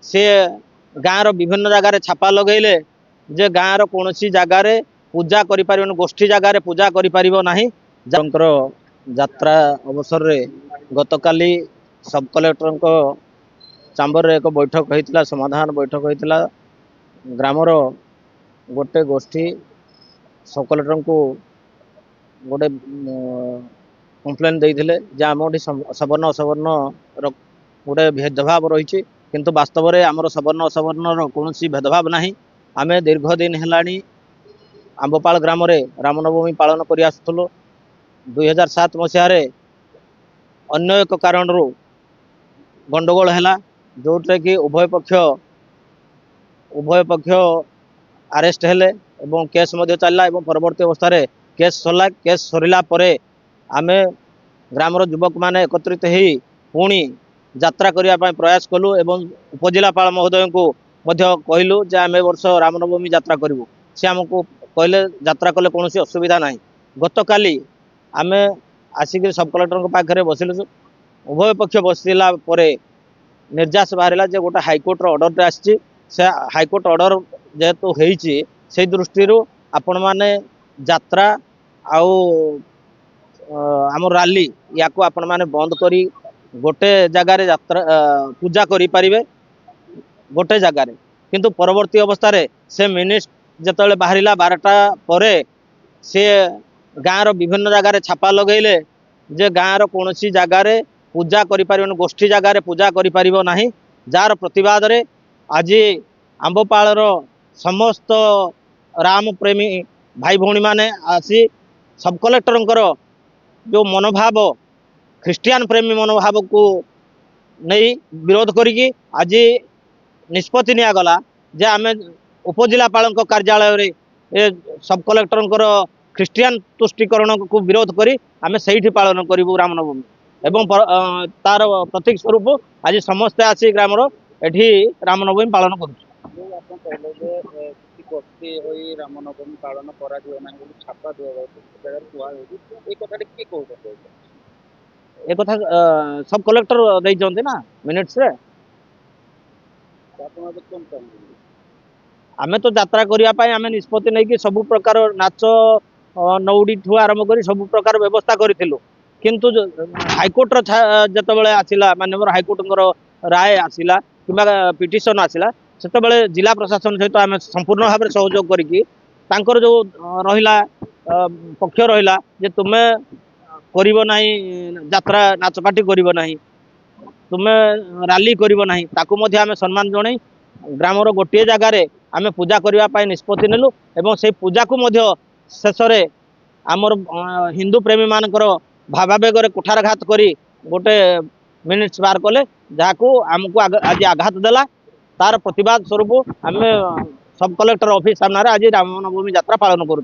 सी गाँव विभिन्न जगार छापा लगेले जे गाँव कौन जगार पूजा कर गोष्ठी जगार पूजा कर यात्रा अवसर रे गतकाली सब कलेक्टर चांबर एक बैठक होता समाधान बैठक होता ग्रामर गोटे गोष्ठी सब कलेक्टर को गोटे कम्प्लेन देते आम सवर्ण असवर्ण गोटे भेदभाव रही किंतु वास्तव में आमर सवर्ण असवर्ण कौन भेदभाव ना आम दीर्घ दिन है आंबपाल ग्राम रामनवमी पालन कर 2007 मसीह अन्य एक कारण गंडगोल है जोटे कि उभय पक्ष अरेस्ट हेले एवं केस चलला परवर्ती अवस्था केस सरला केस सरला आम ग्रामर युवक मैंने एकत्रित हो पुणी यात्रा करने प्रयास कलु एवं उपजिलापाल महोदय को कहलु जे आम वर्ष रामनवमी यात्रा करूँ सी आमको कहले यात्रा कले कौन असुविधा ना गतकाली आम आसिक सब कलेक्टर पाखे बसिलु उभय पक्ष बसला निर्यास बाहर जे गोटे हाइकोर्टर ऑर्डर आसी हाइकोर्ट ऑर्डर जेहेतु होती से दृष्टि आपण मैंने यात्रा आउ आम रैली या आपण मैंने बंद करी गोटे जगार यात्रा पूजा करें गोटे जगार किंतु परवर्ती अवस्था से मिनिट जिते बाहर 12टा पर सी गाँव विभिन्न जगार छापा लगेले जे गाँव कौन जगार पूजा कर गोष्ठी जगार पूजा कर जार प्रतिवाद रे आज आंबपाल समस्त राम प्रेमी भाई भौणी माने आसी सब कलेक्टर जो मनोभाव ख्रिस्टियान प्रेमी मनोभाव को नहीं विरोध करी आज निष्पत्ति निगला जे आम उपजिलापाल कार्यालय सब कलेक्टर ख्रिस्टियान तुष्टिकरण को विरोध करी आम से पालन करूँ रामनवमी एवं तार प्रतीक स्वरूप आज समस्ते आसी ग्रामर एठी रामनवमी पालन कर रामनवमी पालन छापा एक कथा सब कलेक्टर देते ना मिनिट्स रे आमे तो यात्रा करने आम निष्पत्ति नहीं कि सब प्रकार नाच नौड़ी ठू आरंभ कर सब प्रकार व्यवस्था करूँ किंतु हाइकोर्टर जिते आसला माननीय हाइकोर्ट राय आसला कि पिटिशन आसला से जिला प्रशासन सहित आम संपूर्ण भाव में सहयोग कर जो रहा पक्ष रहा जे तुम्हें करिबो नाही यात्रा नाचपाटी करिबो नाही तुम्हें रैली करिबो नाही ताकू मध्ये आमे सम्मान जणाई ग्रामर गोटे जगार आमे पूजा करने निष्पत्ति नेलु एवं से पूजा को मध्ये शेष रे आमर हिंदू प्रेमी मानकर भावावेगर कुठारघात करी गोटे मिनिट्स बार कले जहाँ आमको आज आघात देला तार प्रतिवाद स्वरूप आम सब कलेक्टर ऑफिस सामने आज रामनवमी यात्रा पालन करूँ।